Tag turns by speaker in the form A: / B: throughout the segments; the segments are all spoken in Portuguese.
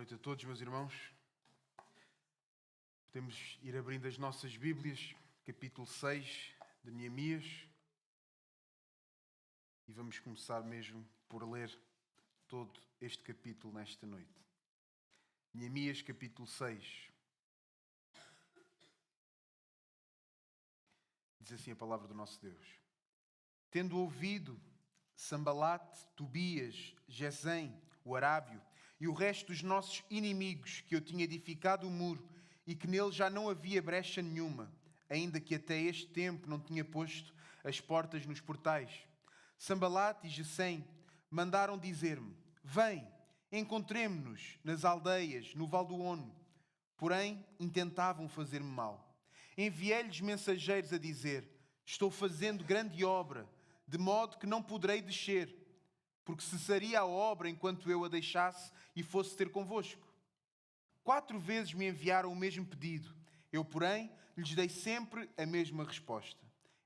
A: noite a todos, meus irmãos. Podemos ir abrindo as nossas Bíblias, capítulo 6 de Neemias. E vamos começar mesmo por ler todo este capítulo nesta noite. Neemias, capítulo 6. Diz assim a palavra do nosso Deus. Tendo ouvido Sambalate, Tobias, Gesem, o arábio, e o resto dos nossos inimigos, que eu tinha edificado o muro e que nele já não havia brecha nenhuma, ainda que até este tempo não tinha posto as portas nos portais. Sambalate e Gesem mandaram dizer-me: vem, encontremo-nos nas aldeias, no Val do Ono. Porém, intentavam fazer-me mal. Enviei-lhes mensageiros a dizer: estou fazendo grande obra, de modo que não poderei descer, porque cessaria a obra enquanto eu a deixasse e fosse ter convosco. 4 vezes me enviaram o mesmo pedido. Eu, porém, lhes dei sempre a mesma resposta.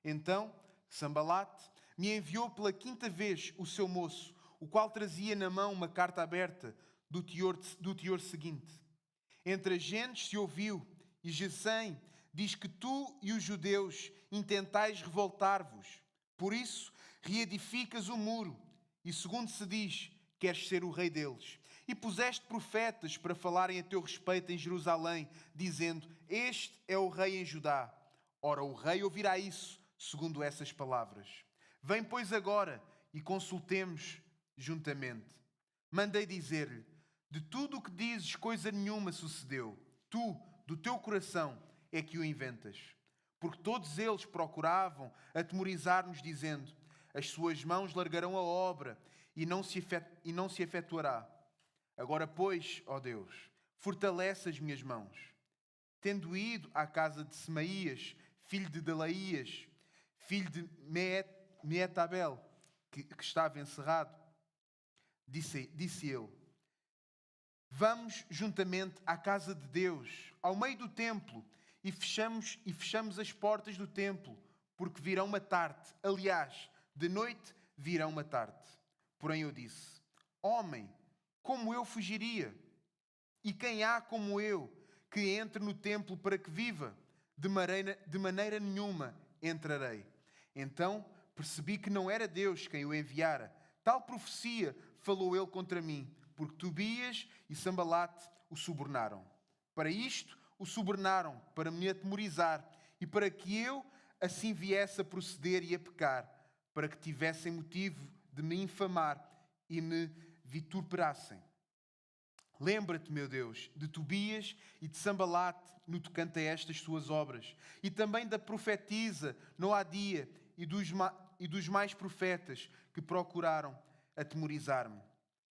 A: Então, Sambalate me enviou pela 5ª vez o seu moço, o qual trazia na mão uma carta aberta do teor seguinte. Entre as gentes se ouviu, e Gesem diz que tu e os judeus intentais revoltar-vos. Por isso, reedificas o muro, e segundo se diz, queres ser o rei deles. E puseste profetas para falarem a teu respeito em Jerusalém, dizendo: este é o rei em Judá. Ora, o rei ouvirá isso, segundo essas palavras. Vem, pois, agora e consultemos juntamente. Mandei dizer-lhe: de tudo o que dizes, coisa nenhuma sucedeu. Tu, do teu coração, é que o inventas. Porque todos eles procuravam atemorizar-nos, dizendo: as suas mãos largarão a obra e não se efetuará. Agora, pois, ó Deus, fortalece as minhas mãos. Tendo ido à casa de Semaías, filho de Delaías, filho de Meetabel, que estava encerrado, disse ele: vamos juntamente à casa de Deus, ao meio do templo, e fechamos as portas do templo, porque virão matar-te. Aliás, de noite virão matar-te. Porém eu disse: homem, como eu fugiria? E quem há como eu que entre no templo para que viva? De maneira nenhuma entrarei. Então percebi que não era Deus quem o enviara. Tal profecia falou ele contra mim, porque Tobias e Sambalate o subornaram. Para isto o subornaram, para me atemorizar e para que eu assim viesse a proceder e a pecar, para que tivessem motivo de me infamar e me vituperassem. Lembra-te, meu Deus, de Tobias e de Sambalate no tocante a estas suas obras, e também da profetisa Noadia e dos mais profetas que procuraram atemorizar-me.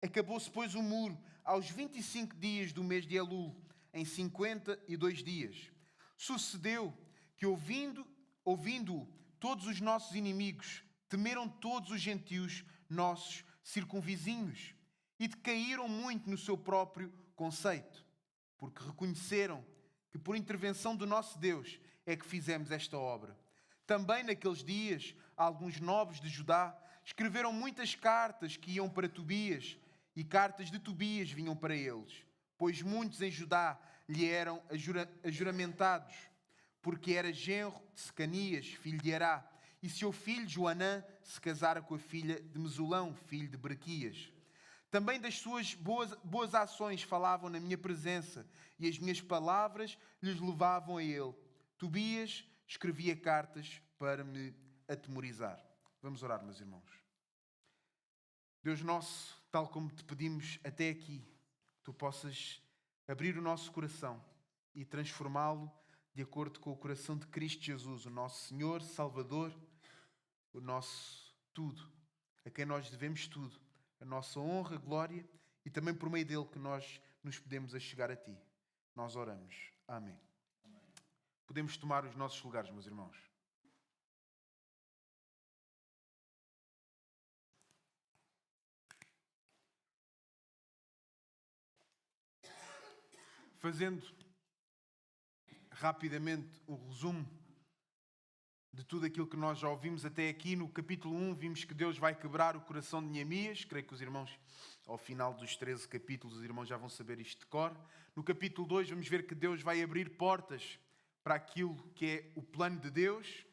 A: Acabou-se, pois, o muro aos 25 dias do mês de Elul, em 52 dias. Sucedeu que, ouvindo-o, todos os nossos inimigos temeram todos os gentios nossos circunvizinhos e decaíram muito no seu próprio conceito, porque reconheceram que por intervenção do nosso Deus é que fizemos esta obra. Também naqueles dias, alguns nobres de Judá escreveram muitas cartas que iam para Tobias, e cartas de Tobias vinham para eles, pois muitos em Judá lhe eram ajuramentados, porque era genro de Secanias, filho de Ará, e seu filho Joanã se casara com a filha de Mesulão, filho de Berequias. Também das suas boas ações falavam na minha presença, e as minhas palavras lhes levavam a ele. Tobias escrevia cartas para me atemorizar. Vamos orar, meus irmãos. Deus nosso, tal como te pedimos até aqui, tu possas abrir o nosso coração e transformá-lo de acordo com o coração de Cristo Jesus, o nosso Senhor, Salvador, o nosso tudo, a quem nós devemos tudo, a nossa honra, glória, e também por meio dele que nós nos podemos achegar a ti. Nós oramos. Amém. Podemos tomar os nossos lugares, meus irmãos. Fazendo rapidamente um resumo de tudo aquilo que nós já ouvimos até aqui. No capítulo 1 vimos que Deus vai quebrar o coração de Neemias. Creio que os irmãos, ao final dos 13 capítulos, os irmãos já vão saber isto de cor. No capítulo 2 vamos ver que Deus vai abrir portas para aquilo que é o plano de Deus.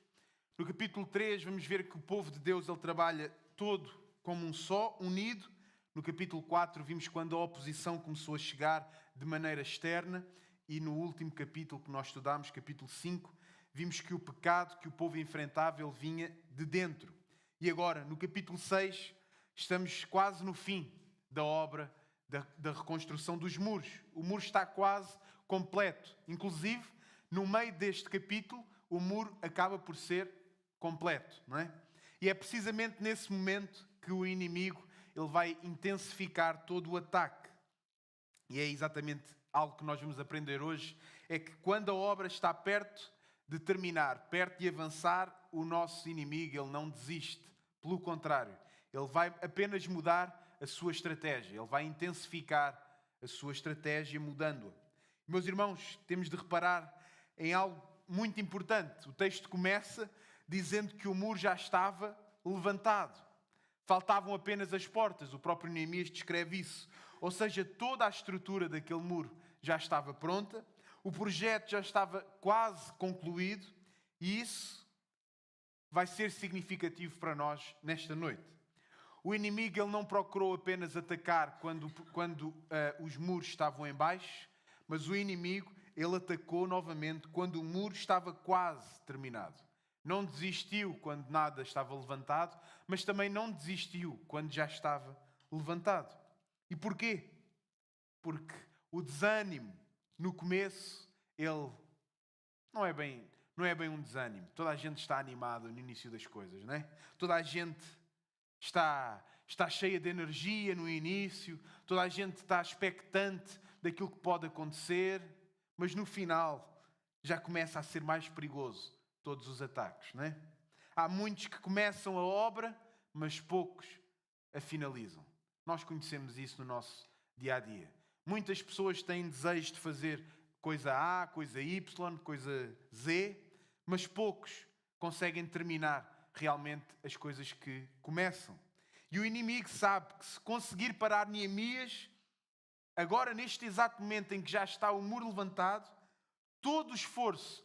A: No capítulo 3 vamos ver que o povo de Deus ele trabalha todo como um só, unido. No capítulo 4 vimos quando a oposição começou a chegar de maneira externa. E no último capítulo que nós estudámos, capítulo 5, vimos que o pecado que o povo enfrentava ele vinha de dentro. E agora, no capítulo 6, estamos quase no fim da obra da reconstrução dos muros. O muro está quase completo. Inclusive, no meio deste capítulo, o muro acaba por ser completo, não é? E é precisamente nesse momento que o inimigo ele vai intensificar todo o ataque. E é exatamente algo que nós vamos aprender hoje, é que quando a obra está perto de terminar, perto de avançar, o nosso inimigo ele não desiste. Pelo contrário, ele vai apenas mudar a sua estratégia, ele vai intensificar a sua estratégia mudando-a. Meus irmãos, temos de reparar em algo muito importante. O texto começa dizendo que o muro já estava levantado. Faltavam apenas as portas. O próprio Neemias descreve isso. Ou seja, toda a estrutura daquele muro já estava pronta. O projeto já estava quase concluído. E isso vai ser significativo para nós nesta noite. O inimigo ele não procurou apenas atacar quando os muros estavam em baixo, mas o inimigo ele atacou novamente quando o muro estava quase terminado. Não desistiu quando nada estava levantado, mas também não desistiu quando já estava levantado. E porquê? Porque o desânimo no começo, ele não é bem um desânimo. Toda a gente está animada no início das coisas, não é? Toda a gente está cheia de energia no início, toda a gente está expectante daquilo que pode acontecer, mas no final já começa a ser mais perigoso todos os ataques, não é? Há muitos que começam a obra, mas poucos a finalizam. Nós conhecemos isso no nosso dia-a-dia. Muitas pessoas têm desejo de fazer coisa A, coisa Y, coisa Z, mas poucos conseguem terminar realmente as coisas que começam. E o inimigo sabe que se conseguir parar Neemias, agora neste exato momento em que já está o muro levantado, todo o esforço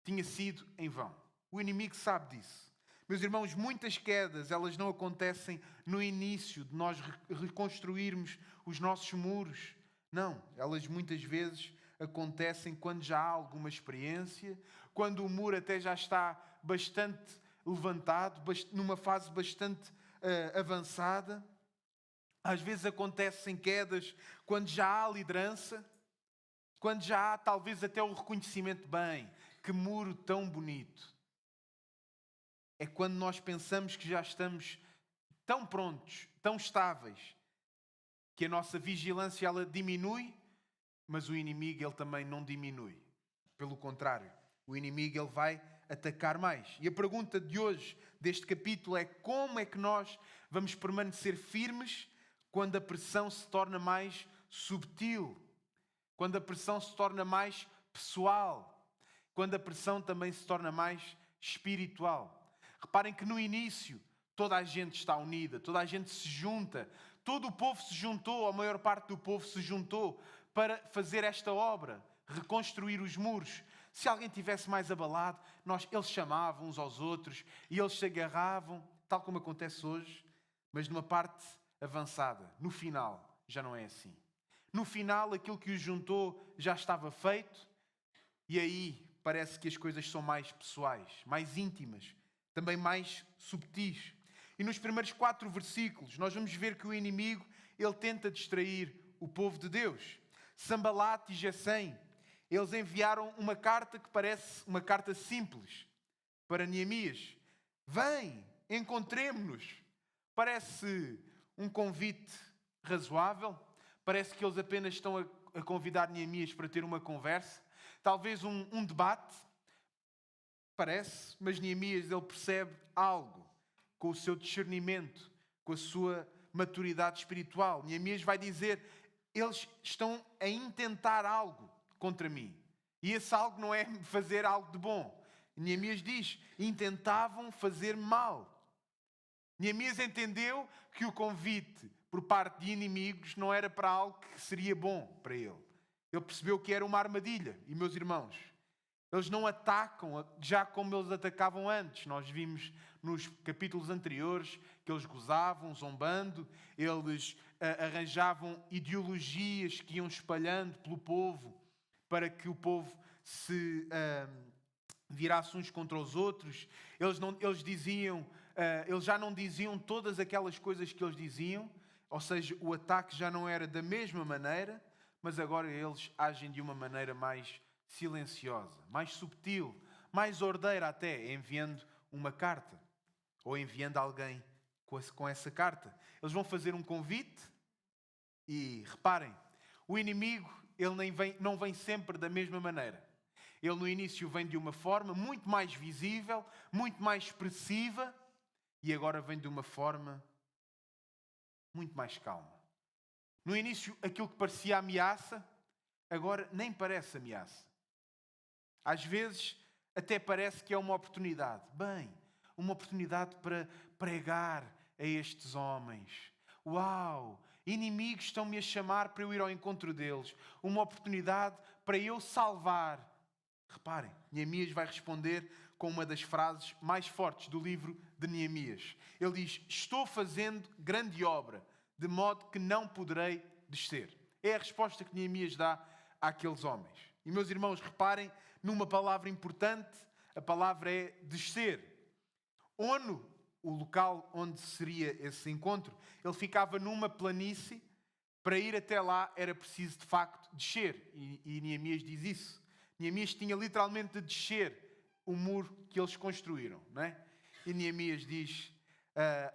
A: tinha sido em vão. O inimigo sabe disso. Meus irmãos, muitas quedas, elas não acontecem no início de nós reconstruirmos os nossos muros. Não, elas muitas vezes acontecem quando já há alguma experiência, quando o muro até já está bastante levantado, numa fase bastante avançada. Às vezes acontecem quedas quando já há liderança, quando já há talvez até o reconhecimento. Bem, que muro tão bonito. É quando nós pensamos que já estamos tão prontos, tão estáveis, que a nossa vigilância ela diminui, mas o inimigo ele também não diminui. Pelo contrário, o inimigo ele vai atacar mais. E a pergunta de hoje, deste capítulo, é como é que nós vamos permanecer firmes quando a pressão se torna mais subtil, quando a pressão se torna mais pessoal, quando a pressão também se torna mais espiritual. Reparem que no início toda a gente está unida, toda a gente se junta, todo o povo se juntou, a maior parte do povo se juntou para fazer esta obra, reconstruir os muros. Se alguém tivesse mais abalado, eles chamavam uns aos outros e eles se agarravam, tal como acontece hoje, mas numa parte avançada. No final, já não é assim. No final, aquilo que os juntou já estava feito e aí parece que as coisas são mais pessoais, mais íntimas, também mais subtis. E nos primeiros 4 versículos, nós vamos ver que o inimigo, ele tenta distrair o povo de Deus. Sambalat e Gesem, eles enviaram uma carta que parece uma carta simples para Neemias. Vem, encontremo-nos. Parece um convite razoável. Parece que eles apenas estão a convidar Neemias para ter uma conversa. Talvez um debate. Parece, mas Neemias ele percebe algo com o seu discernimento, com a sua maturidade espiritual. Neemias vai dizer, eles estão a intentar algo contra mim. E esse algo não é fazer algo de bom. Neemias diz, intentavam fazer mal. Neemias entendeu que o convite por parte de inimigos não era para algo que seria bom para ele. Ele percebeu que era uma armadilha. E, meus irmãos, eles não atacam já como eles atacavam antes. Nós vimos nos capítulos anteriores que eles gozavam, zombando, eles arranjavam ideologias que iam espalhando pelo povo para que o povo se virasse uns contra os outros. Eles já não diziam todas aquelas coisas que eles diziam, ou seja, o ataque já não era da mesma maneira, mas agora eles agem de uma maneira mais silenciosa, mais subtil, mais ordeira até, enviando uma carta ou enviando alguém com essa carta. Eles vão fazer um convite e, reparem, o inimigo ele não vem sempre da mesma maneira. Ele no início vem de uma forma muito mais visível, muito mais expressiva, e agora vem de uma forma muito mais calma. No início, aquilo que parecia ameaça, agora nem parece ameaça. Às vezes, até parece que é uma oportunidade. Bem, uma oportunidade para pregar a estes homens. Uau! Inimigos estão-me a chamar para eu ir ao encontro deles. Uma oportunidade para eu salvar. Reparem, Neemias vai responder com uma das frases mais fortes do livro de Neemias. Ele diz, estou fazendo grande obra, de modo que não poderei descer. É a resposta que Neemias dá àqueles homens. E, meus irmãos, reparem numa palavra importante, a palavra é descer. Ono, o local onde seria esse encontro, ele ficava numa planície. Para ir até lá era preciso, de facto, descer. E Neemias diz isso. Neemias tinha literalmente de descer o muro que eles construíram, não é? E Neemias diz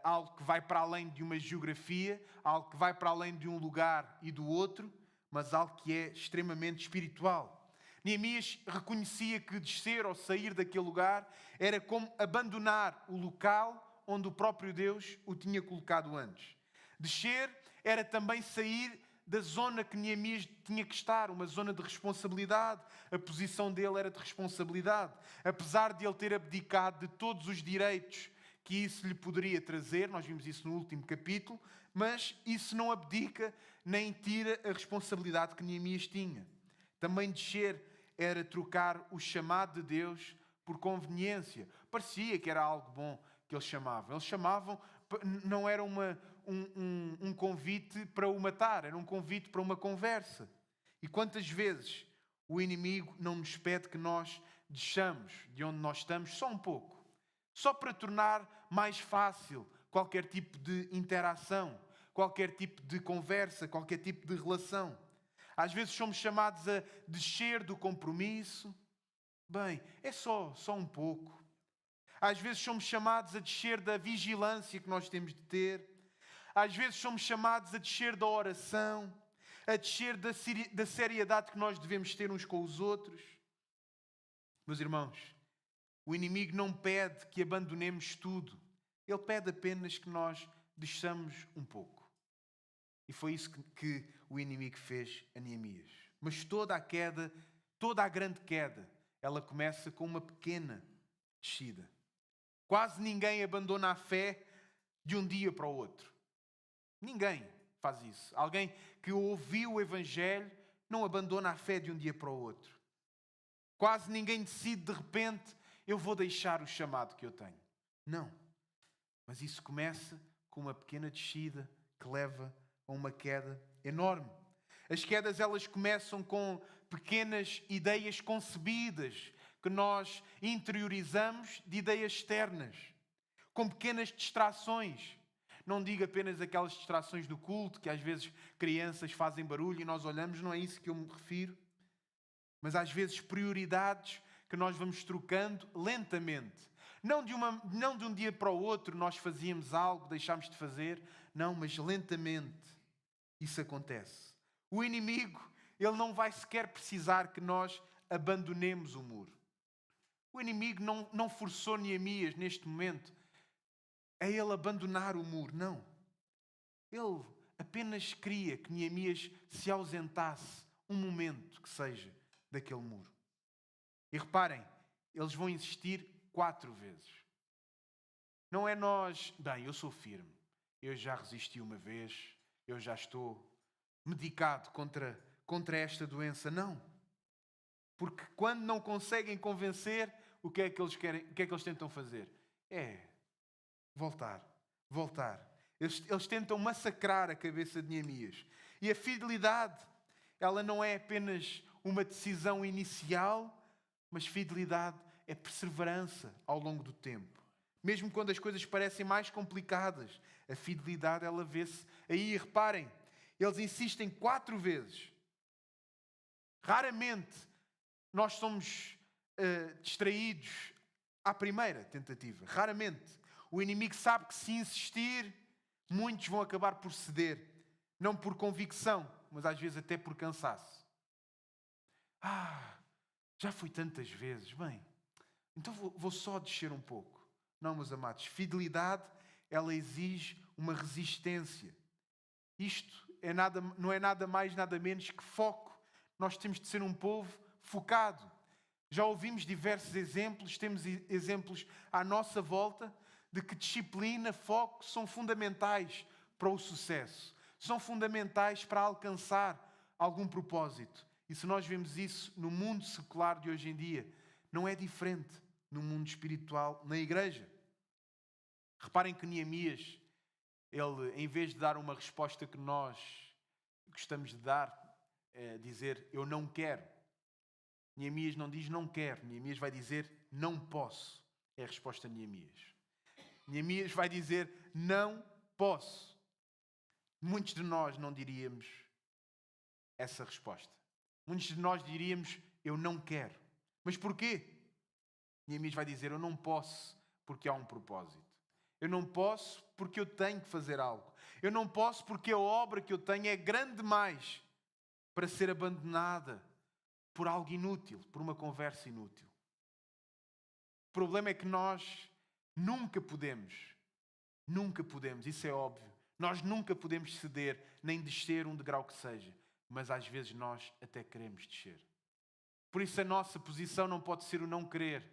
A: algo que vai para além de uma geografia, algo que vai para além de um lugar e do outro, mas algo que é extremamente espiritual. Neemias reconhecia que descer ou sair daquele lugar era como abandonar o local onde o próprio Deus o tinha colocado antes. Descer era também sair da zona que Neemias tinha que estar, uma zona de responsabilidade. A posição dele era de responsabilidade. Apesar de ele ter abdicado de todos os direitos que isso lhe poderia trazer, nós vimos isso no último capítulo, mas isso não abdica nem tira a responsabilidade que Neemias tinha. Também descer era trocar o chamado de Deus por conveniência. Parecia que era algo bom que eles chamavam. Eles chamavam, não era um convite para o matar, era um convite para uma conversa. E quantas vezes o inimigo não nos pede que nós deixamos de onde nós estamos só um pouco, só para tornar mais fácil qualquer tipo de interação, qualquer tipo de conversa, qualquer tipo de relação. Às vezes somos chamados a descer do compromisso. Bem, é só um pouco. Às vezes somos chamados a descer da vigilância que nós temos de ter. Às vezes somos chamados a descer da oração, a descer da seriedade que nós devemos ter uns com os outros. Meus irmãos, o inimigo não pede que abandonemos tudo. Ele pede apenas que nós desçamos um pouco. E foi isso que o inimigo fez a Neemias. Mas toda a grande queda, ela começa com uma pequena descida. Quase ninguém abandona a fé de um dia para o outro. Ninguém faz isso. Alguém que ouviu o Evangelho não abandona a fé de um dia para o outro. Quase ninguém decide de repente, eu vou deixar o chamado que eu tenho. Não. Mas isso começa com uma pequena descida que leva a uma queda enorme. As quedas, elas começam com pequenas ideias concebidas que nós interiorizamos de ideias externas, com pequenas distrações. Não digo apenas aquelas distrações do culto, que às vezes crianças fazem barulho e nós olhamos, não é isso que eu me refiro. Mas às vezes prioridades que nós vamos trocando lentamente. Não de um dia para o outro nós fazíamos algo, deixámos de fazer. Não, mas lentamente isso acontece. O inimigo, ele não vai sequer precisar que nós abandonemos o muro. O inimigo não forçou Neemias neste momento a ele abandonar o muro, não. Ele apenas queria que Neemias se ausentasse um momento que seja daquele muro. E reparem, eles vão insistir 4 vezes. Não é nós, bem, eu sou firme, eu já resisti uma vez, eu já estou medicado contra esta doença. Não. Porque quando não conseguem convencer, o que é que eles querem, o que é que eles tentam fazer? É voltar. Eles tentam massacrar a cabeça de Neemias. E a fidelidade, ela não é apenas uma decisão inicial, mas fidelidade é perseverança ao longo do tempo. Mesmo quando as coisas parecem mais complicadas, a fidelidade, ela vê-se aí. Reparem, eles insistem 4 vezes. Raramente nós somos distraídos à primeira tentativa. Raramente. O inimigo sabe que se insistir, muitos vão acabar por ceder. Não por convicção, mas às vezes até por cansaço. Já fui tantas vezes. Bem, então vou só descer um pouco. Não, meus amados. Fidelidade, ela exige uma resistência. Isto não é nada mais, nada menos que foco. Nós temos de ser um povo focado. Já ouvimos diversos exemplos, temos exemplos à nossa volta de que disciplina, foco são fundamentais para o sucesso. São fundamentais para alcançar algum propósito. E se nós vemos isso no mundo secular de hoje em dia, não é diferente no mundo espiritual, na igreja. Reparem que Neemias, ele, em vez de dar uma resposta que nós gostamos de dar, dizer eu não quero. Neemias não diz não quero, Neemias vai dizer não posso. É a resposta de Neemias. Neemias vai dizer não posso. Muitos de nós não diríamos essa resposta. Muitos de nós diríamos eu não quero. Mas porquê? Neemias vai dizer eu não posso porque há um propósito. Eu não posso porque eu tenho que fazer algo. Eu não posso porque a obra que eu tenho é grande demais para ser abandonada por algo inútil, por uma conversa inútil. O problema é que nós nunca podemos, isso é óbvio, nós nunca podemos ceder nem descer um degrau que seja, mas às vezes nós até queremos descer. Por isso a nossa posição não pode ser o não querer.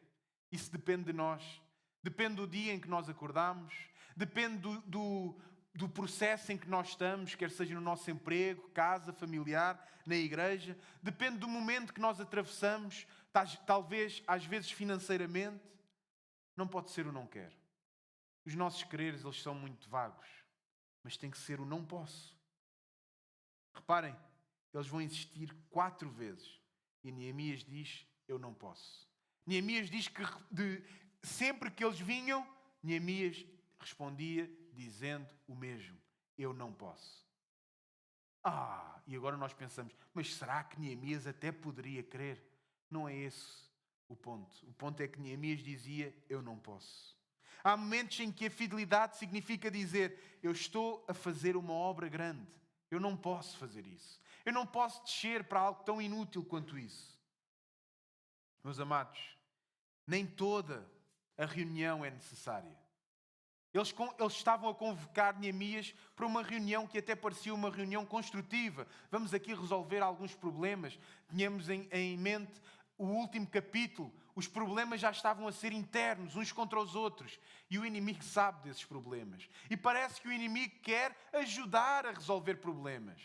A: Isso depende de nós. Depende do dia em que nós acordamos, depende do processo em que nós estamos, quer seja no nosso emprego, casa, familiar, na igreja. Depende do momento que nós atravessamos, talvez, às vezes, financeiramente. Não pode ser o não quero. Os nossos quereres, eles são muito vagos, mas tem que ser o não posso. Reparem, eles vão insistir 4 vezes. E Neemias diz, eu não posso. Neemias diz que sempre que eles vinham, Neemias respondia dizendo o mesmo. Eu não posso. E agora nós pensamos, mas será que Neemias até poderia crer? Não é esse o ponto. O ponto é que Neemias dizia, eu não posso. Há momentos em que a fidelidade significa dizer, eu estou a fazer uma obra grande. Eu não posso fazer isso. Eu não posso descer para algo tão inútil quanto isso. Meus amados, nem toda a reunião é necessária. Eles estavam a convocar Neemias para uma reunião que até parecia uma reunião construtiva. Vamos aqui resolver alguns problemas. Tínhamos em mente o último capítulo. Os problemas já estavam a ser internos, uns contra os outros. E o inimigo sabe desses problemas. E parece que o inimigo quer ajudar a resolver problemas.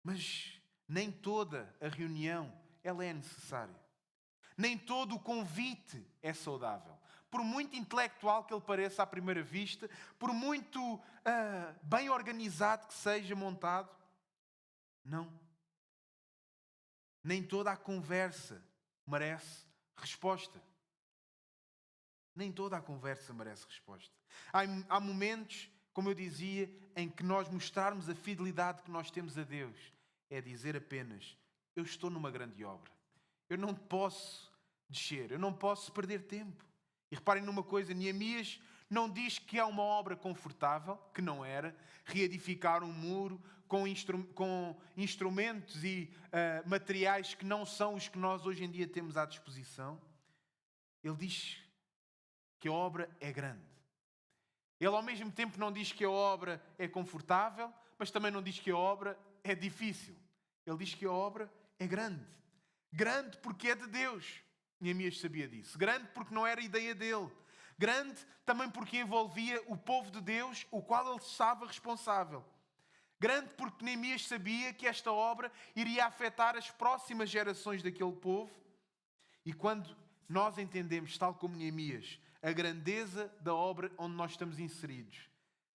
A: Mas nem toda a reunião ela é necessária. Nem todo o convite é saudável. Por muito intelectual que ele pareça à primeira vista, por muito bem organizado que seja montado, não. Nem toda a conversa merece resposta. Nem toda a conversa merece resposta. Há momentos, como eu dizia, em que nós mostrarmos a fidelidade que nós temos a Deus. É dizer apenas, eu estou numa grande obra. Eu não posso descer, eu não posso perder tempo. E reparem numa coisa, Neemias não diz que é uma obra confortável, que não era, reedificar um muro com instrumentos e materiais que não são os que nós hoje em dia temos à disposição. Ele diz que a obra é grande. Ele ao mesmo tempo não diz que a obra é confortável, mas também não diz que a obra é difícil. Ele diz que a obra é grande. Grande porque é de Deus. Neemias sabia disso. Grande porque não era ideia dele. Grande também porque envolvia o povo de Deus, o qual ele estava responsável. Grande porque Neemias sabia que esta obra iria afetar as próximas gerações daquele povo. E quando nós entendemos, tal como Neemias, a grandeza da obra onde nós estamos inseridos,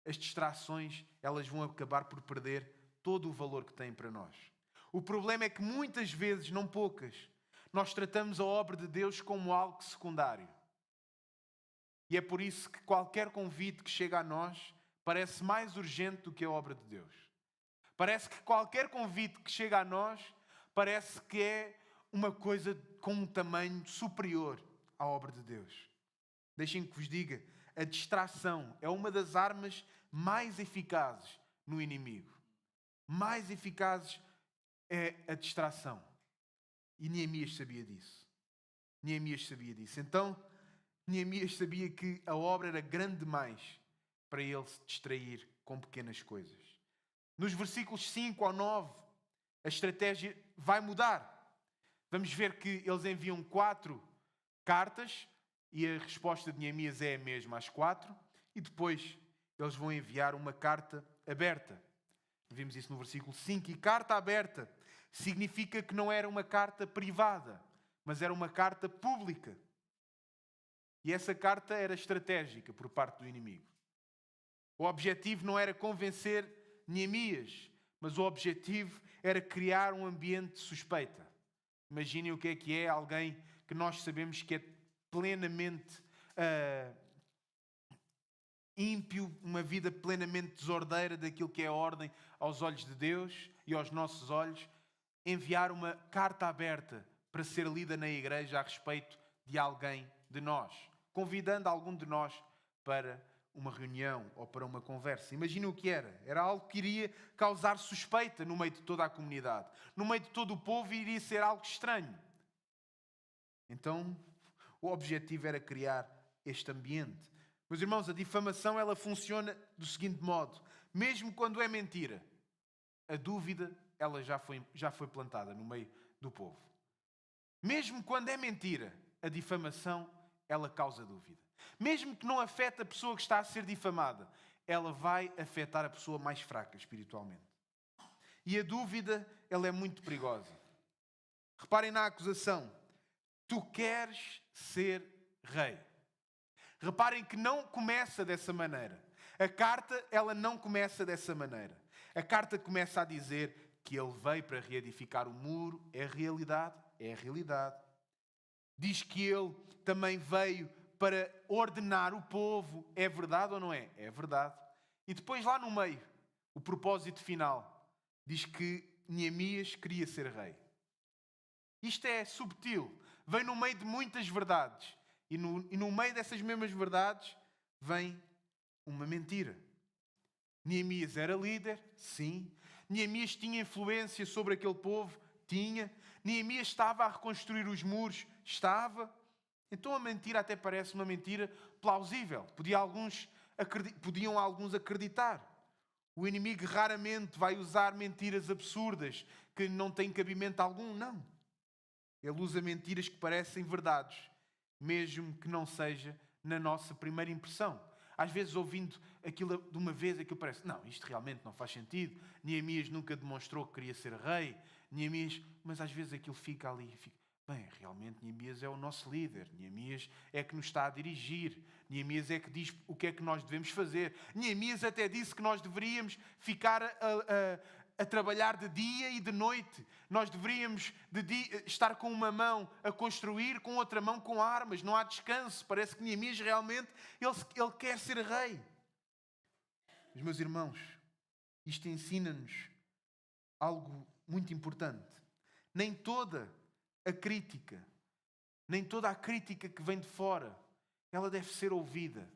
A: as distrações, elas vão acabar por perder todo o valor que têm para nós. O problema é que muitas vezes, não poucas, nós tratamos a obra de Deus como algo secundário. E é por isso que qualquer convite que chega a nós parece mais urgente do que a obra de Deus. Parece que qualquer convite que chega a nós parece que é uma coisa com um tamanho superior à obra de Deus. Deixem que vos diga, a distração é uma das armas mais eficazes no inimigo. Mais eficazes é a distração. E Neemias sabia disso. Neemias sabia disso. Então, Neemias sabia que a obra era grande demais para ele se distrair com pequenas coisas. Nos versículos 5 ao 9, a estratégia vai mudar. Vamos ver que eles enviam 4 cartas e a resposta de Neemias é a mesma às 4. E depois eles vão enviar uma carta aberta. Vimos isso no versículo 5. E carta aberta significa que não era uma carta privada, mas era uma carta pública. E essa carta era estratégica por parte do inimigo. O objetivo não era convencer Neemias, mas o objetivo era criar um ambiente de suspeita. Imaginem o que é alguém que nós sabemos que é plenamente ímpio, uma vida plenamente desordeira daquilo que é a ordem aos olhos de Deus e aos nossos olhos, enviar uma carta aberta para ser lida na igreja a respeito de alguém de nós, convidando algum de nós para uma reunião ou para uma conversa. Imagina o que era. Era algo que iria causar suspeita no meio de toda a comunidade. No meio de todo o povo iria ser algo estranho. Então, o objetivo era criar este ambiente. Meus irmãos, a difamação ela funciona do seguinte modo. Mesmo quando é mentira, a dúvida ela já foi plantada no meio do povo. Mesmo quando é mentira, a difamação ela causa dúvida. Mesmo que não afete a pessoa que está a ser difamada, ela vai afetar a pessoa mais fraca espiritualmente. E a dúvida, ela é muito perigosa. Reparem na acusação. Tu queres ser rei. Reparem que não começa dessa maneira. A carta, ela não começa dessa maneira. A carta começa a dizer que ele veio para reedificar o muro. É a realidade? É a realidade. Diz que ele também veio para ordenar o povo. É verdade ou não é? É verdade. E depois lá no meio, o propósito final, diz que Neemias queria ser rei. Isto é subtil. Vem no meio de muitas verdades. E no meio dessas mesmas verdades, vem uma mentira. Neemias era líder? Sim. Neemias tinha influência sobre aquele povo? Tinha. Neemias estava a reconstruir os muros? Estava. Então a mentira até parece uma mentira plausível. Podiam alguns acreditar. O inimigo raramente vai usar mentiras absurdas que não têm cabimento algum. Não. Ele usa mentiras que parecem verdades, mesmo que não seja na nossa primeira impressão. Às vezes, ouvindo aquilo de uma vez, aquilo parece, não, isto realmente não faz sentido. Neemias nunca demonstrou que queria ser rei. Mas às vezes aquilo fica ali. Bem, realmente Neemias é o nosso líder. Neemias é que nos está a dirigir. Neemias é que diz o que é que nós devemos fazer. Neemias até disse que nós deveríamos ficar a trabalhar de dia e de noite. Nós deveríamos estar com uma mão a construir, com outra mão com armas. Não há descanso. Parece que Neemias realmente ele quer ser rei. Mas, meus irmãos, isto ensina-nos algo muito importante. Nem toda a crítica que vem de fora, ela deve ser ouvida.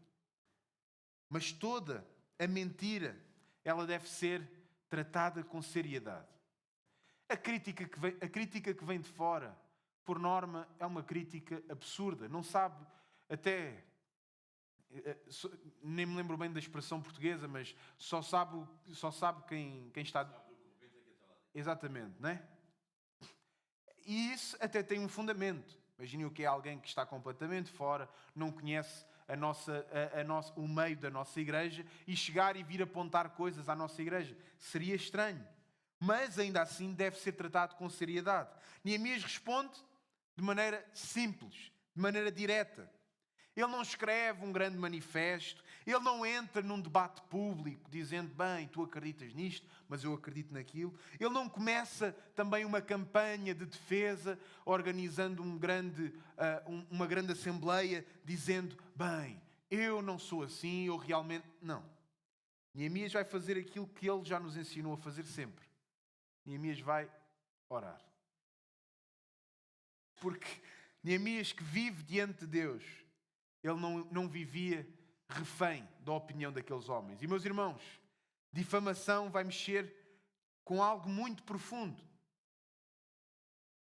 A: Mas toda a mentira, ela deve ser tratada com seriedade. A crítica que vem de fora, por norma, é uma crítica absurda. Não sabe, até... Nem me lembro bem da expressão portuguesa, mas só sabe quem está... Exatamente, não é? E isso até tem um fundamento. Imaginem o que é alguém que está completamente fora, não conhece o meio da nossa igreja e chegar e vir apontar coisas à nossa igreja. Seria estranho. Mas, ainda assim, deve ser tratado com seriedade. Neemias responde de maneira simples, de maneira direta. Ele não escreve um grande manifesto, ele não entra num debate público dizendo, bem, tu acreditas nisto, mas eu acredito naquilo. Ele não começa também uma campanha de defesa, organizando uma grande assembleia, dizendo, bem, eu não sou assim, eu realmente... Não. Neemias vai fazer aquilo que ele já nos ensinou a fazer sempre. Neemias vai orar. Porque Neemias, que vive diante de Deus, ele não vivia refém da opinião daqueles homens. E, meus irmãos, difamação vai mexer com algo muito profundo.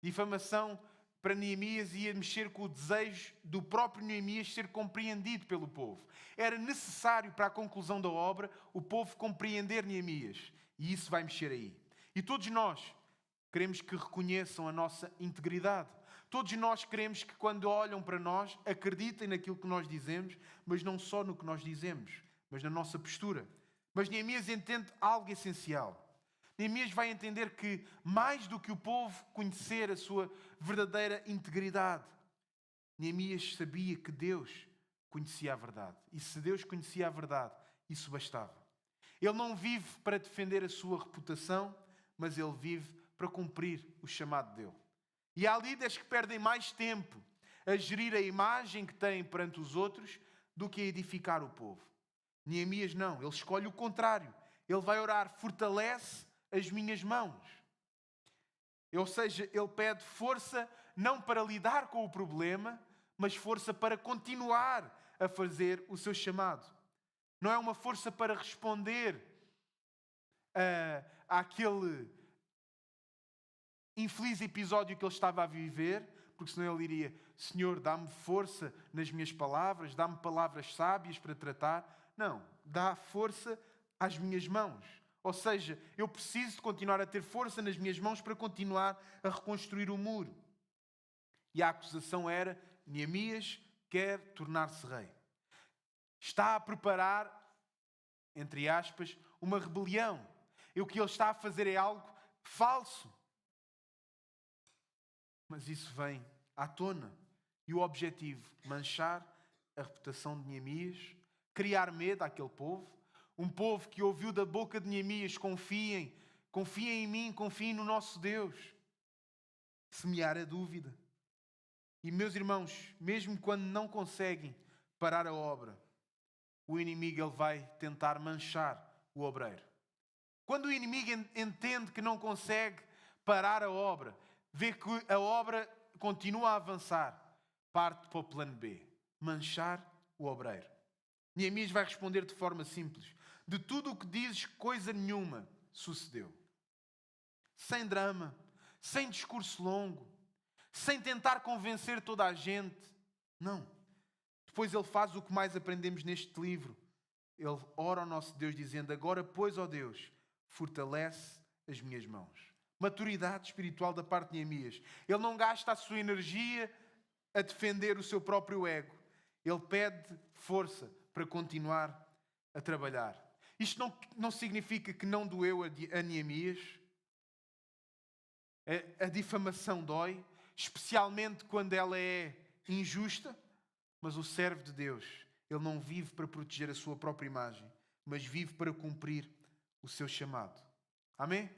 A: Difamação para Neemias ia mexer com o desejo do próprio Neemias ser compreendido pelo povo. Era necessário para a conclusão da obra o povo compreender Neemias. E isso vai mexer aí. E todos nós queremos que reconheçam a nossa integridade. Todos nós queremos que quando olham para nós, acreditem naquilo que nós dizemos, mas não só no que nós dizemos, mas na nossa postura. Mas Neemias entende algo essencial. Neemias vai entender que, mais do que o povo conhecer a sua verdadeira integridade, Neemias sabia que Deus conhecia a verdade. E se Deus conhecia a verdade, isso bastava. Ele não vive para defender a sua reputação, mas ele vive para cumprir o chamado dele. E há líderes que perdem mais tempo a gerir a imagem que têm perante os outros do que a edificar o povo. Neemias não, ele escolhe o contrário. Ele vai orar, fortalece as minhas mãos. Ou seja, ele pede força não para lidar com o problema, mas força para continuar a fazer o seu chamado. Não é uma força para responder àquele infeliz episódio que ele estava a viver, porque senão ele diria, Senhor, dá-me força nas minhas palavras, dá-me palavras sábias para tratar. Não, dá força às minhas mãos. Ou seja, eu preciso de continuar a ter força nas minhas mãos para continuar a reconstruir o muro. E a acusação era, Neemias quer tornar-se rei. Está a preparar, entre aspas, uma rebelião. E o que ele está a fazer é algo falso. Mas isso vem à tona. E o objetivo, manchar a reputação de Neemias, criar medo àquele povo. Um povo que ouviu da boca de Neemias, confiem em mim, confiem no nosso Deus. Semear a dúvida. E, meus irmãos, mesmo quando não conseguem parar a obra, o inimigo ele vai tentar manchar o obreiro. Quando o inimigo entende que não consegue parar a obra, vê que a obra continua a avançar, parte para o plano B, manchar o obreiro. Neemias vai responder de forma simples. De tudo o que dizes, coisa nenhuma sucedeu. Sem drama, sem discurso longo, sem tentar convencer toda a gente. Não. Depois ele faz o que mais aprendemos neste livro. Ele ora ao nosso Deus dizendo, agora, pois, ó Deus, fortalece as minhas mãos. Maturidade espiritual da parte de Neemias. Ele não gasta a sua energia a defender o seu próprio ego. Ele pede força para continuar a trabalhar. Isto não significa que não doeu a Neemias. A difamação dói, especialmente quando ela é injusta, mas o servo de Deus, ele não vive para proteger a sua própria imagem, mas vive para cumprir o seu chamado. Amém?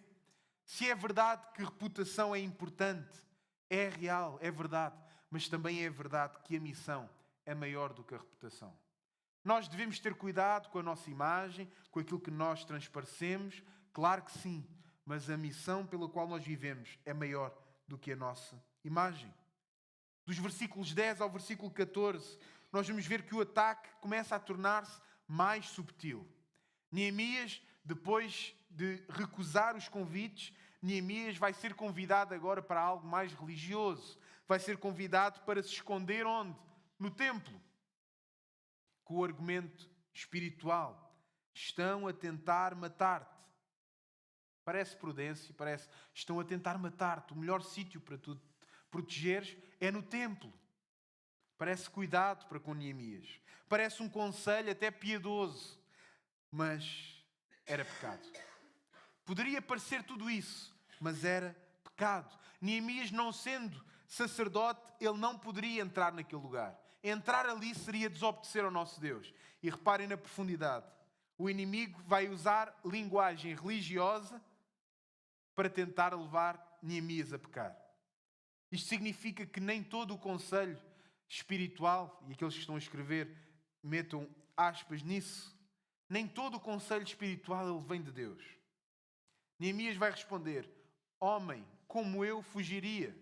A: Se é verdade que reputação é importante, é real, é verdade, mas também é verdade que a missão é maior do que a reputação. Nós devemos ter cuidado com a nossa imagem, com aquilo que nós transparecemos, claro que sim, mas a missão pela qual nós vivemos é maior do que a nossa imagem. Dos versículos 10 ao versículo 14, nós vamos ver que o ataque começa a tornar-se mais subtil. Neemias, depois de recusar os convites, Neemias vai ser convidado agora para algo mais religioso. Vai ser convidado para se esconder onde? No templo. Com o argumento espiritual. Estão a tentar matar-te. Parece prudência, estão a tentar matar-te. O melhor sítio para tu te protegeres é no templo. Parece cuidado para com Neemias. Parece um conselho até piedoso. Mas era pecado. Poderia parecer tudo isso, mas era pecado. Neemias, não sendo sacerdote, ele não poderia entrar naquele lugar. Entrar ali seria desobedecer ao nosso Deus. E reparem na profundidade. O inimigo vai usar linguagem religiosa para tentar levar Neemias a pecar. Isto significa que nem todo o conselho espiritual, e aqueles que estão a escrever metam aspas nisso, nem todo o conselho espiritual ele vem de Deus. Neemias vai responder: homem, como eu fugiria?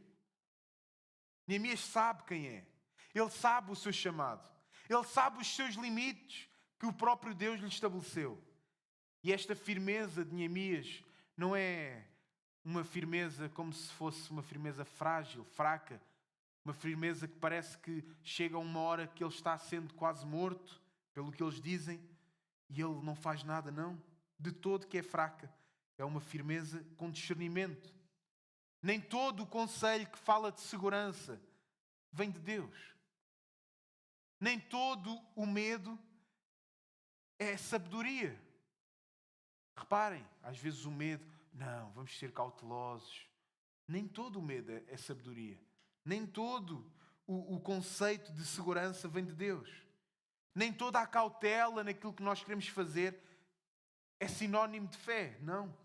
A: Neemias sabe quem é. Ele sabe o seu chamado. Ele sabe os seus limites que o próprio Deus lhe estabeleceu. E esta firmeza de Neemias não é uma firmeza como se fosse uma firmeza frágil, fraca, uma firmeza que parece que chega a uma hora que ele está sendo quase morto, pelo que eles dizem, e ele não faz nada, não. De todo que é fraca. É uma firmeza com discernimento. Nem todo o conselho que fala de segurança vem de Deus. Nem todo o medo é sabedoria. Reparem, às vezes o medo, não, vamos ser cautelosos. Nem todo o medo é sabedoria. Nem todo o conceito de segurança vem de Deus. Nem toda a cautela naquilo que nós queremos fazer é sinónimo de fé. Não.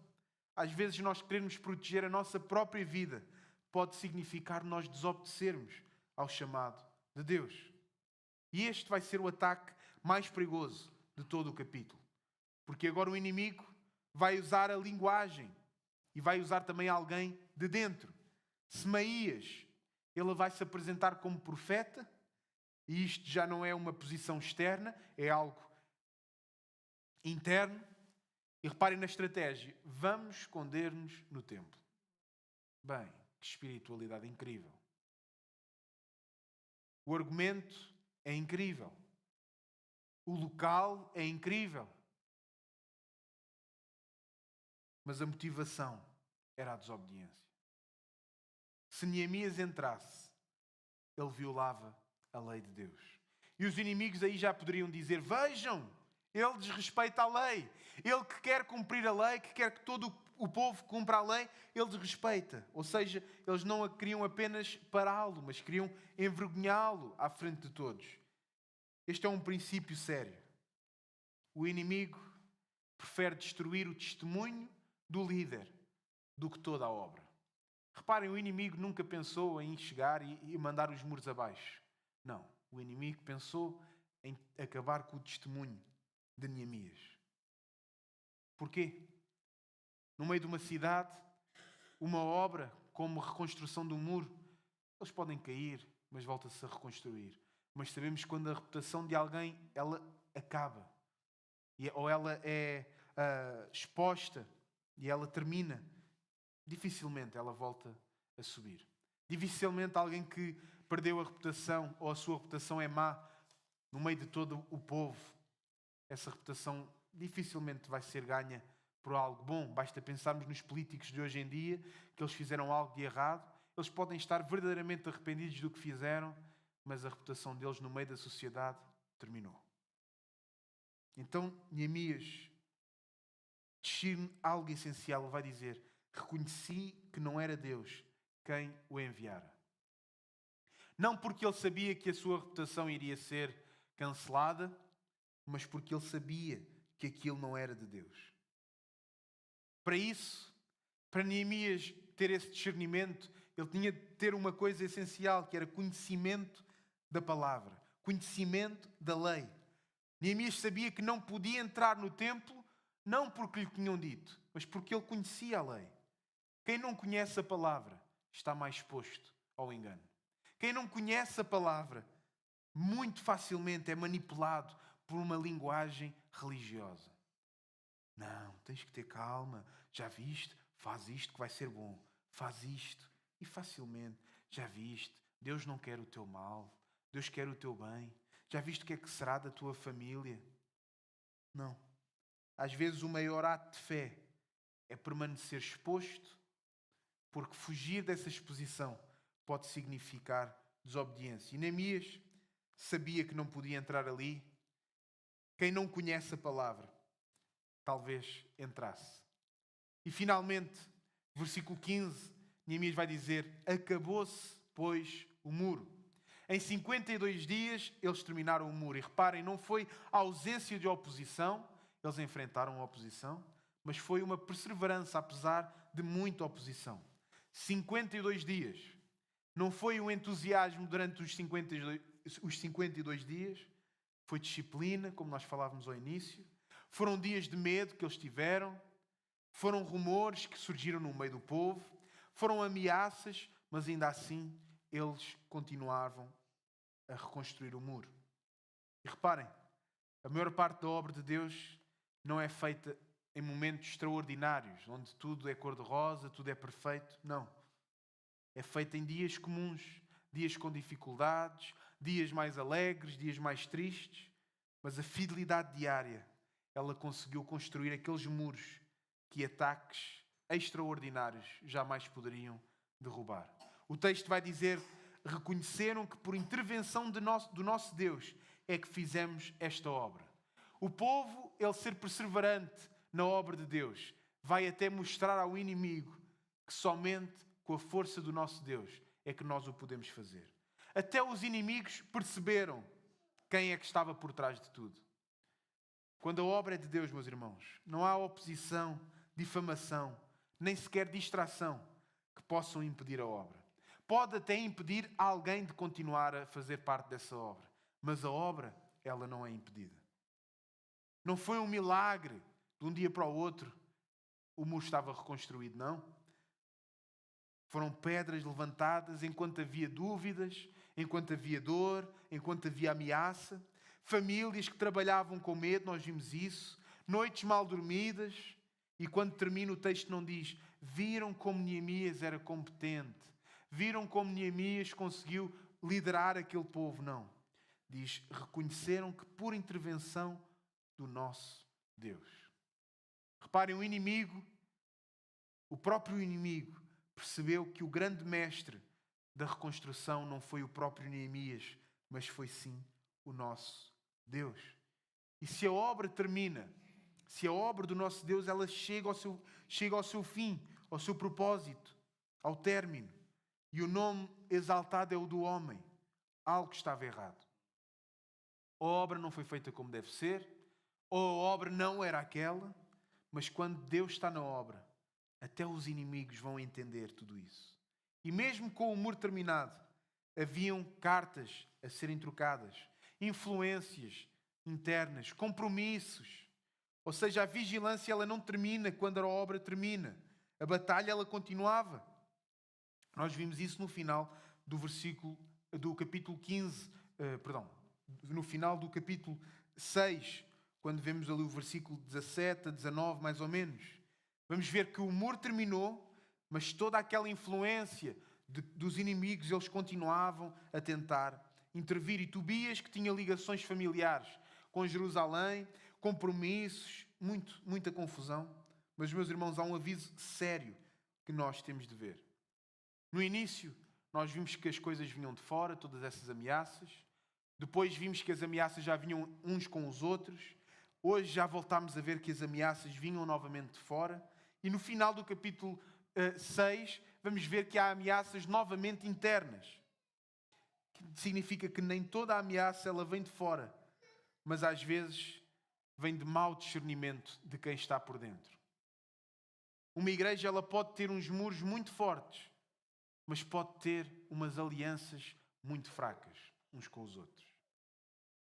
A: Às vezes nós queremos proteger a nossa própria vida. Pode significar nós desobedecermos ao chamado de Deus. E este vai ser o ataque mais perigoso de todo o capítulo. Porque agora o inimigo vai usar a linguagem e vai usar também alguém de dentro. Semaías, ele vai se apresentar como profeta, e isto já não é uma posição externa, é algo interno. E reparem na estratégia: vamos esconder-nos no templo. Bem, que espiritualidade incrível. O argumento é incrível. O local é incrível. Mas a motivação era a desobediência. Se Neemias entrasse, ele violava a lei de Deus. E os inimigos aí já poderiam dizer: vejam, ele desrespeita a lei. Ele que quer cumprir a lei, que quer que todo o povo cumpra a lei, ele desrespeita. Ou seja, eles não queriam apenas pará-lo, mas queriam envergonhá-lo à frente de todos. Este é um princípio sério. O inimigo prefere destruir o testemunho do líder do que toda a obra. Reparem, o inimigo nunca pensou em chegar e mandar os muros abaixo. Não, o inimigo pensou em acabar com o testemunho de Neemias. Porquê? No meio de uma cidade, uma obra como a reconstrução do muro, eles podem cair, mas volta-se a reconstruir. Mas sabemos que quando a reputação de alguém ela acaba, ou ela é exposta e ela termina, dificilmente ela volta a subir. Dificilmente alguém que perdeu a reputação ou a sua reputação é má no meio de todo o povo, essa reputação dificilmente vai ser ganha por algo bom. Basta pensarmos nos políticos de hoje em dia, que eles fizeram algo de errado. Eles podem estar verdadeiramente arrependidos do que fizeram, mas a reputação deles no meio da sociedade terminou. Então, Neemias discerne algo essencial. Ele vai dizer: reconheci que não era Deus quem o enviara. Não porque ele sabia que a sua reputação iria ser cancelada, mas porque ele sabia que aquilo não era de Deus. Para isso, para Neemias ter esse discernimento, ele tinha de ter uma coisa essencial, que era conhecimento da palavra, conhecimento da lei. Neemias sabia que não podia entrar no templo, não porque lhe tinham dito, mas porque ele conhecia a lei. Quem não conhece a palavra está mais exposto ao engano. Quem não conhece a palavra muito facilmente é manipulado por uma linguagem religiosa. Não, tens que ter calma. Já viste? Faz isto que vai ser bom. Faz isto. E facilmente, já viste? Deus não quer o teu mal. Deus quer o teu bem. Já viste o que é que será da tua família? Não. Às vezes o maior ato de fé é permanecer exposto, porque fugir dessa exposição pode significar desobediência. E Neemias sabia que não podia entrar ali. Quem não conhece a palavra, talvez entrasse. E finalmente, versículo 15, Neemias vai dizer: acabou-se, pois, o muro. Em 52 dias eles terminaram o muro. E reparem, não foi a ausência de oposição, eles enfrentaram a oposição, mas foi uma perseverança, apesar de muita oposição. 52 dias. Não foi um entusiasmo durante os 52 dias, foi disciplina, como nós falávamos ao início. Foram dias de medo que eles tiveram, foram rumores que surgiram no meio do povo, foram ameaças, mas ainda assim eles continuavam a reconstruir o muro. E reparem, a maior parte da obra de Deus não é feita em momentos extraordinários, onde tudo é cor-de-rosa, tudo é perfeito. Não. É feita em dias comuns, dias com dificuldades, dias mais alegres, dias mais tristes. Mas a fidelidade diária, ela conseguiu construir aqueles muros que ataques extraordinários jamais poderiam derrubar. O texto vai dizer: reconheceram que por intervenção do nosso Deus é que fizemos esta obra. O povo, ele ser perseverante na obra de Deus, vai até mostrar ao inimigo que somente com a força do nosso Deus é que nós o podemos fazer. Até os inimigos perceberam quem é que estava por trás de tudo. Quando a obra é de Deus, meus irmãos, não há oposição, difamação, nem sequer distração que possam impedir a obra. Pode até impedir alguém de continuar a fazer parte dessa obra, mas a obra, ela não é impedida. Não foi um milagre de um dia para o outro o muro estava reconstruído, não. Foram pedras levantadas enquanto havia dúvidas, enquanto havia dor, enquanto havia ameaça. Famílias que trabalhavam com medo, nós vimos isso. Noites mal dormidas. E quando termina o texto não diz: viram como Neemias era competente. Viram como Neemias conseguiu liderar aquele povo. Não. Diz: reconheceram que por intervenção do nosso Deus. Reparem, o próprio inimigo, percebeu que o grande mestre da reconstrução não foi o próprio Neemias, mas foi sim o nosso Deus. E se a obra termina, se a obra do nosso Deus ela chega ao seu fim, ao seu propósito, ao término, e o nome exaltado é o do homem, algo estava errado. A obra não foi feita como deve ser, ou a obra não era aquela, mas quando Deus está na obra, até os inimigos vão entender tudo isso. E mesmo com o muro terminado, haviam cartas a serem trocadas, influências internas, compromissos. Ou seja, a vigilância ela não termina quando a obra termina. A batalha ela continuava. Nós vimos isso no final do capítulo 15, no final do capítulo 6, quando vemos ali o versículo 17 a 19, mais ou menos. Vamos ver que o muro terminou, mas toda aquela influência dos inimigos, eles continuavam a tentar intervir. E Tobias, que tinha ligações familiares com Jerusalém, compromissos, muita confusão. Mas, meus irmãos, há um aviso sério que nós temos de ver. No início, nós vimos que as coisas vinham de fora, todas essas ameaças. Depois vimos que as ameaças já vinham uns com os outros. Hoje já voltámos a ver que as ameaças vinham novamente de fora. E no final do capítulo 6, vamos ver que há ameaças novamente internas. Que significa que nem toda a ameaça ela vem de fora, mas às vezes vem de mau discernimento de quem está por dentro. Uma igreja ela pode ter uns muros muito fortes, mas pode ter umas alianças muito fracas uns com os outros.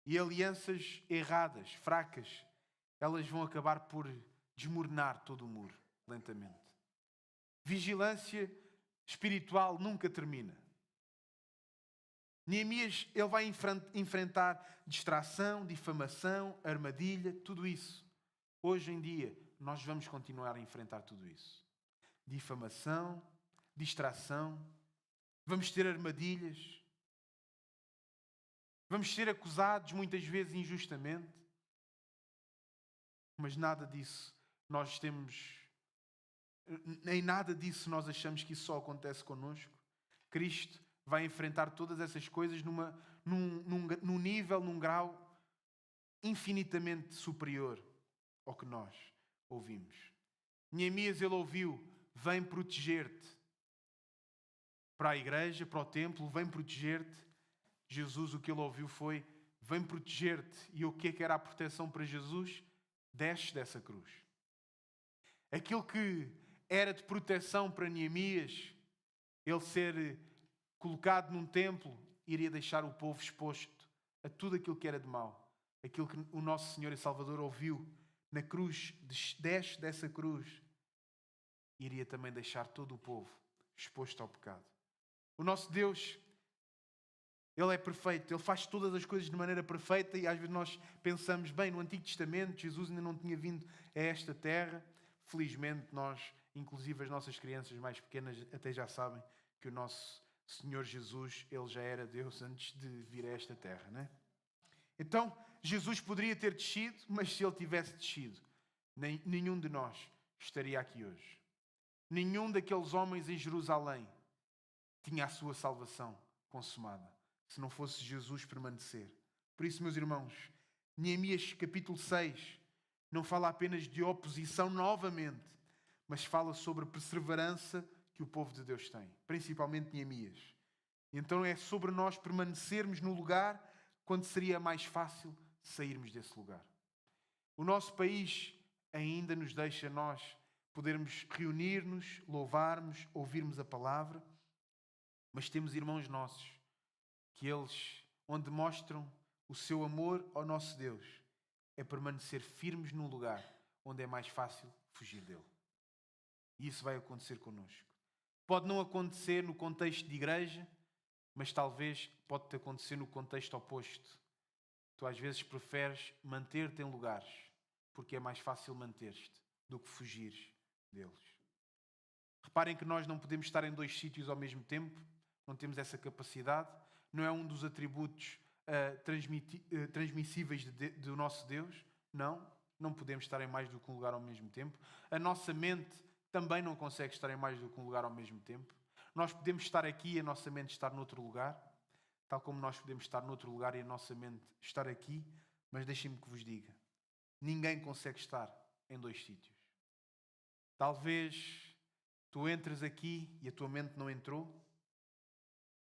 A: E alianças erradas, fracas, elas vão acabar por desmoronar todo o muro, lentamente. Vigilância espiritual nunca termina. Neemias, ele vai enfrentar distração, difamação, armadilha, tudo isso. Hoje em dia, nós vamos continuar a enfrentar tudo isso. Difamação, distração, vamos ter armadilhas, vamos ser acusados muitas vezes injustamente, mas nada disso nós temos, em nada disso nós achamos que isso só acontece connosco. Cristo vai enfrentar todas essas coisas num nível, num grau infinitamente superior ao que nós ouvimos. Neemias, ele ouviu: vem proteger-te. Para a igreja, para o templo, vem proteger-te. Jesus, o que ele ouviu foi: vem proteger-te. E o que é que era a proteção para Jesus? Desce dessa cruz. Aquilo que era de proteção para Neemias, ele ser colocado num templo, iria deixar o povo exposto a tudo aquilo que era de mal. Aquilo que o nosso Senhor e Salvador ouviu na cruz, desce dessa cruz, iria também deixar todo o povo exposto ao pecado. O nosso Deus, Ele é perfeito, Ele faz todas as coisas de maneira perfeita, e às vezes nós pensamos, bem, no Antigo Testamento Jesus ainda não tinha vindo a esta terra. Felizmente nós, inclusive as nossas crianças mais pequenas, até já sabem que o nosso Senhor Jesus, Ele já era Deus antes de vir a esta terra, não é? Então, Jesus poderia ter descido, mas se Ele tivesse descido, nenhum de nós estaria aqui hoje. Nenhum daqueles homens em Jerusalém tinha a sua salvação consumada, se não fosse Jesus permanecer. Por isso, meus irmãos, Neemias capítulo 6 não fala apenas de oposição novamente, mas fala sobre a perseverança que o povo de Deus tem, principalmente Neemias. Então é sobre nós permanecermos no lugar quando seria mais fácil sairmos desse lugar. O nosso país ainda nos deixa nós podermos reunir-nos, louvarmos, ouvirmos a palavra, mas temos irmãos nossos que eles, onde mostram o seu amor ao nosso Deus, é permanecer firmes num lugar onde é mais fácil fugir dele. E isso vai acontecer connosco. Pode não acontecer no contexto de igreja, mas talvez pode acontecer no contexto oposto. Tu às vezes preferes manter-te em lugares porque é mais fácil manter-te do que fugires deles. Reparem que nós não podemos estar em dois sítios ao mesmo tempo, não temos essa capacidade, não é um dos atributos transmissíveis do nosso Deus. Não podemos estar em mais do que um lugar ao mesmo tempo. A nossa mente também não consegue estar em mais do que um lugar ao mesmo tempo. Nós podemos estar aqui e a nossa mente estar noutro lugar, tal como nós podemos estar noutro lugar e a nossa mente estar aqui, mas deixem-me que vos diga, ninguém consegue estar em dois sítios. Talvez tu entres aqui e a tua mente não entrou.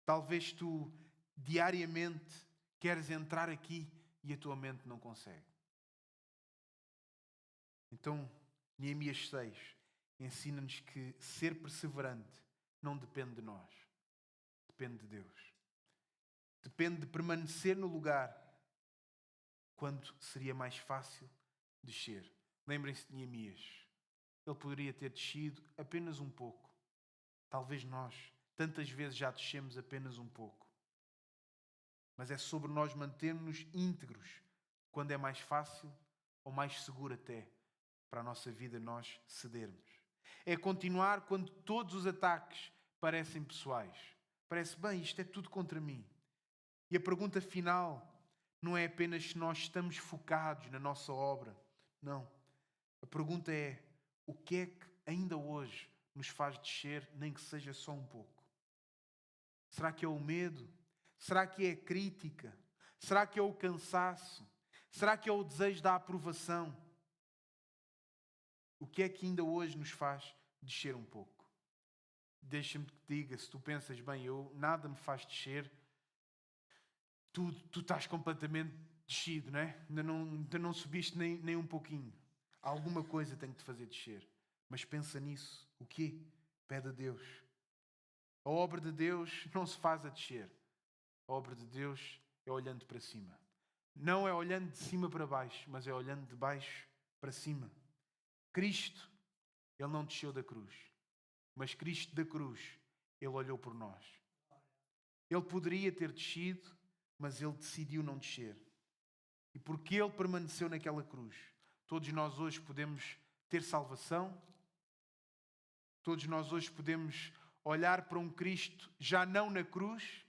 A: Talvez tu diariamente queres entrar aqui e a tua mente não consegue. Então, Neemias 6 ensina-nos que ser perseverante não depende de nós, depende de Deus. Depende de permanecer no lugar quando seria mais fácil descer. Lembrem-se de Neemias. Ele poderia ter descido apenas um pouco. Talvez nós, tantas vezes, já descemos apenas um pouco. Mas é sobre nós mantermos íntegros quando é mais fácil ou mais seguro até para a nossa vida nós cedermos. É continuar quando todos os ataques parecem pessoais. Parece, bem, isto é tudo contra mim. E a pergunta final não é apenas se nós estamos focados na nossa obra. Não. A pergunta é, o que é que ainda hoje nos faz descer, nem que seja só um pouco? Será que é o medo? Será que é a crítica? Será que é o cansaço? Será que é o desejo da aprovação? O que é que ainda hoje nos faz descer um pouco? Deixa-me que te diga, se tu pensas, bem, nada me faz descer, tu estás completamente descido, não é? Ainda não subiste nem um pouquinho. Alguma coisa tem que te fazer descer. Mas pensa nisso. O quê? Pede a Deus. A obra de Deus não se faz a descer. A obra de Deus é olhando para cima. Não é olhando de cima para baixo, mas é olhando de baixo para cima. Cristo, Ele não desceu da cruz. Mas Cristo da cruz, Ele olhou por nós. Ele poderia ter descido, mas Ele decidiu não descer. E porque Ele permaneceu naquela cruz, todos nós hoje podemos ter salvação. Todos nós hoje podemos olhar para um Cristo já não na cruz,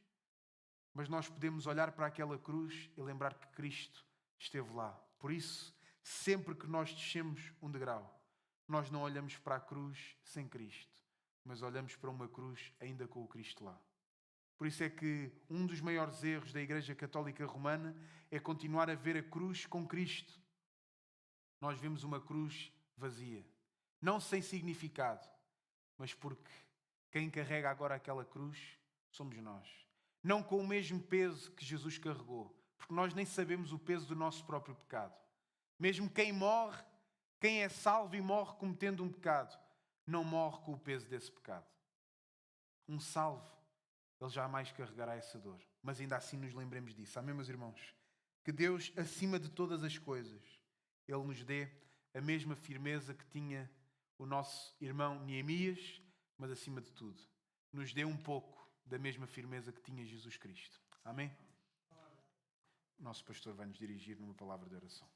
A: mas nós podemos olhar para aquela cruz e lembrar que Cristo esteve lá. Por isso, sempre que nós descemos um degrau, nós não olhamos para a cruz sem Cristo, mas olhamos para uma cruz ainda com o Cristo lá. Por isso é que um dos maiores erros da Igreja Católica Romana é continuar a ver a cruz com Cristo. Nós vemos uma cruz vazia. Não sem significado, mas porque quem carrega agora aquela cruz somos nós. Não com o mesmo peso que Jesus carregou, porque nós nem sabemos o peso do nosso próprio pecado. Mesmo quem morre, quem é salvo e morre cometendo um pecado, não morre com o peso desse pecado. Um salvo, ele jamais carregará essa dor. Mas ainda assim nos lembremos disso. Amém, meus irmãos? Que Deus, acima de todas as coisas, Ele nos dê a mesma firmeza que tinha o nosso irmão Neemias, mas acima de tudo, nos dê um pouco da mesma firmeza que tinha Jesus Cristo. Amém? O nosso pastor vai nos dirigir numa palavra de oração.